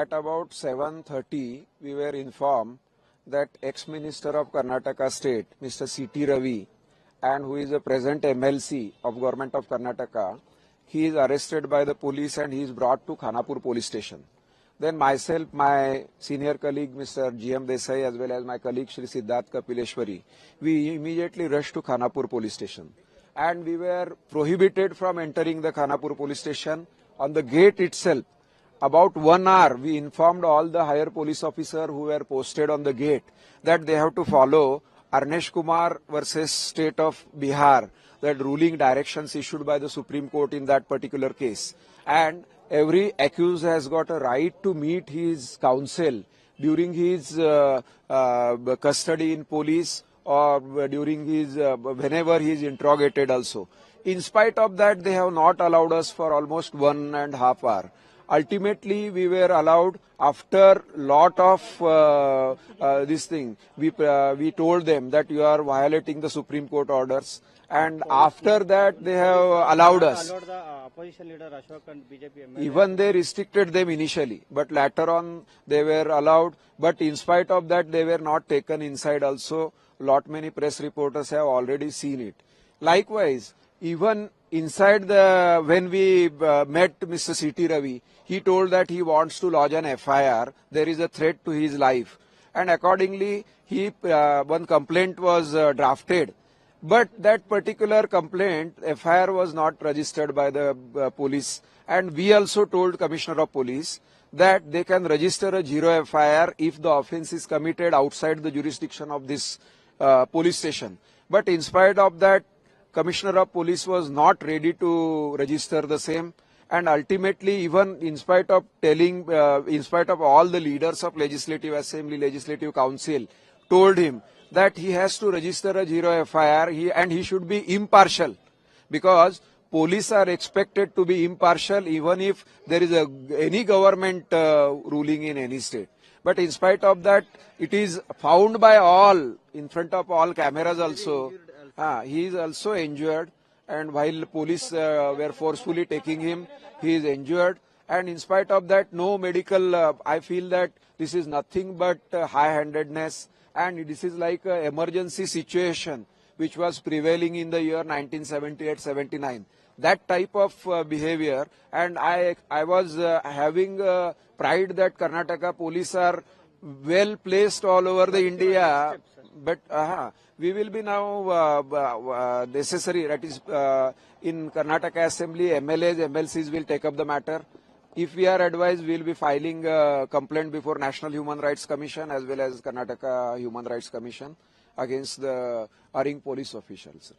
at about 7:30, we were informed that ex-minister of Karnataka State, Mr. C.T. Ravi, and who is the present MLC of Government of Karnataka, he is arrested by the police and he is brought to Khanapur police station. Then myself, my senior colleague Mr. G.M. Desai, as well as my colleague Shri Siddharth Kapileshwari, we immediately rushed to Khanapur police station. And we were prohibited from entering the Khanapur police station. On the gate itself, about 1 hour, we informed all the higher police officers who were posted on the gate that they have to follow Arnesh Kumar versus State of Bihar, that ruling directions issued by the Supreme Court in that particular case. And every accused has got a right to meet his counsel during his custody in police or during his whenever he is interrogated also. In spite of that, they have not allowed us for almost 1.5 hours. Ultimately, we were allowed after lot of this thing. We told them that you are violating the Supreme Court orders, and after that they have allowed us. The opposition leader Ashok and BJP MLA. Even they restricted them initially, but later on they were allowed. But in spite of that, they were not taken inside also. Lot many press reporters have already seen it. Likewise, even inside when we met Mr. C.T. Ravi, he told that he wants to lodge an FIR. There is a threat to his life. And accordingly, one complaint was drafted. But that particular complaint, FIR, was not registered by the police. And we also told Commissioner of Police that they can register a zero FIR if the offence is committed outside the jurisdiction of this police station. But in spite of that, Commissioner of Police was not ready to register the same, and ultimately, even in spite of in spite of all the leaders of Legislative Assembly, Legislative Council, told him that he has to register a zero FIR and he should be impartial, because police are expected to be impartial even if there is any government ruling in any state. But in spite of that, it is found by all, in front of all cameras also. He is also injured, and while police were forcefully taking him, he is injured. And in spite of that, no medical, I feel that this is nothing but high-handedness, and this is like an emergency situation which was prevailing in the year 1978-79. That type of behavior, and I was having pride that Karnataka police are well placed all over the India, but we will be now necessary, that is in Karnataka Assembly, MLAs, MLCs will take up the matter. If we are advised, we will be filing a complaint before National Human Rights Commission as well as Karnataka Human Rights Commission against the erring police officials.